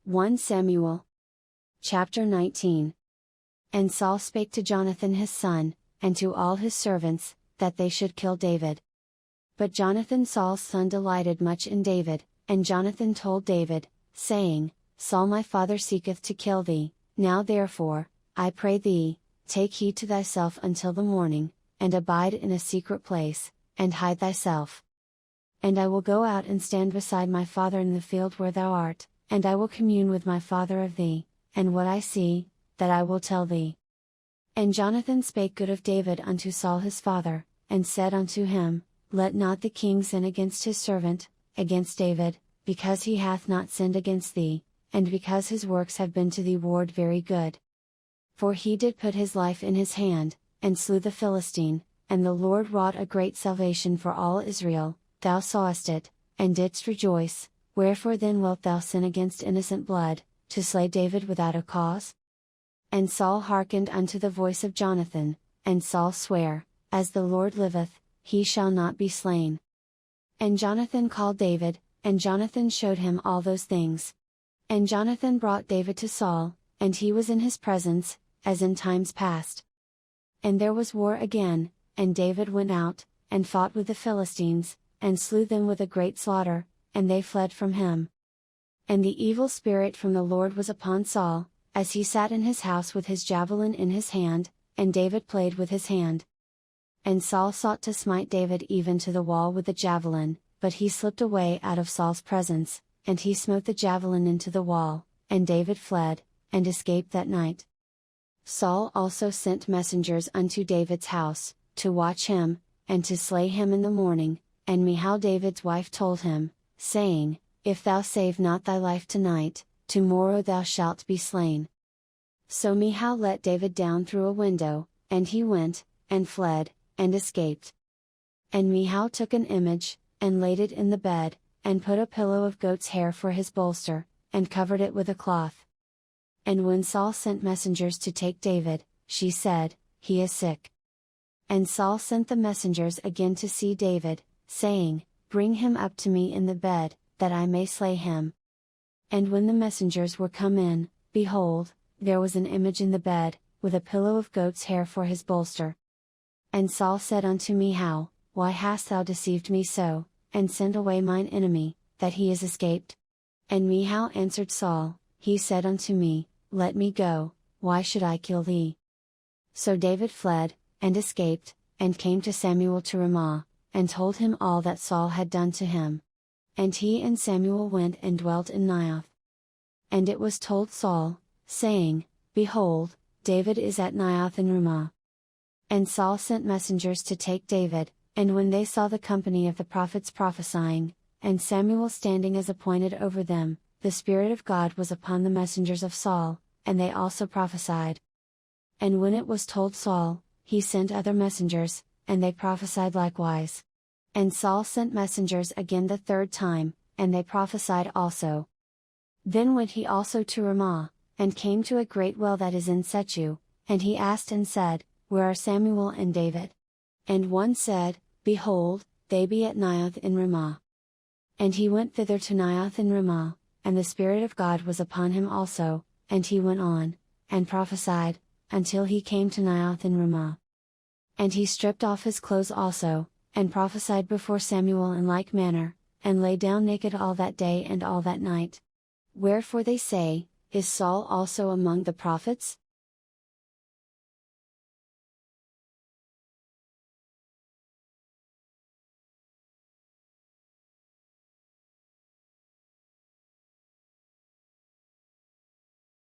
1 Samuel chapter 19. And Saul spake to Jonathan his son, and to all his servants, that they should kill David. But Jonathan Saul's son delighted much in David, and Jonathan told David, saying, Saul my father seeketh to kill thee, now therefore, I pray thee, take heed to thyself until the morning, and abide in a secret place, and hide thyself. And I will go out and stand beside my father in the field where thou art, and I will commune with my father of thee, and what I see, that I will tell thee. And Jonathan spake good of David unto Saul his father, and said unto him, Let not the king sin against his servant, against David, because he hath not sinned against thee, and because his works have been to thee ward very good. For he did put his life in his hand, and slew the Philistine, and the Lord wrought a great salvation for all Israel, thou sawest it, and didst rejoice, wherefore then wilt thou sin against innocent blood, to slay David without a cause? And Saul hearkened unto the voice of Jonathan, and Saul sware, As the Lord liveth, he shall not be slain. And Jonathan called David, and Jonathan showed him all those things. And Jonathan brought David to Saul, and he was in his presence, as in times past. And there was war again, and David went out, and fought with the Philistines, and slew them with a great slaughter, and they fled from him. And the evil spirit from the Lord was upon Saul, as he sat in his house with his javelin in his hand, and David played with his hand. And Saul sought to smite David even to the wall with the javelin, but he slipped away out of Saul's presence, and he smote the javelin into the wall, and David fled, and escaped that night. Saul also sent messengers unto David's house, to watch him, and to slay him in the morning, and Michal David's wife told him, saying, If thou save not thy life tonight, tomorrow thou shalt be slain. So Michal let David down through a window, and he went, and fled, and escaped. And Michal took an image, and laid it in the bed, and put a pillow of goat's hair for his bolster, and covered it with a cloth. And when Saul sent messengers to take David, she said, He is sick. And Saul sent the messengers again to see David, saying, Bring him up to me in the bed, that I may slay him. And when the messengers were come in, behold, there was an image in the bed, with a pillow of goat's hair for his bolster. And Saul said unto Michal, Why hast thou deceived me so, and sent away mine enemy, that he is escaped? And Michal answered Saul, He said unto me, Let me go, why should I kill thee? So David fled, and escaped, and came to Samuel to Ramah, and told him all that Saul had done to him. And he and Samuel went and dwelt in Naioth. And it was told Saul, saying, Behold, David is at Naioth in Ramah. And Saul sent messengers to take David, and when they saw the company of the prophets prophesying, and Samuel standing as appointed over them, the Spirit of God was upon the messengers of Saul, and they also prophesied. And when it was told Saul, he sent other messengers, and they prophesied likewise. And Saul sent messengers again the third time, and they prophesied also. Then went he also to Ramah, and came to a great well that is in Sechu, and he asked and said, Where are Samuel and David? And one said, Behold, they be at Naioth in Ramah. And he went thither to Naioth in Ramah, and the Spirit of God was upon him also, and he went on, and prophesied, until he came to Naioth in Ramah. And he stripped off his clothes also, and prophesied before Samuel in like manner, and lay down naked all that day and all that night. Wherefore they say, Is Saul also among the prophets?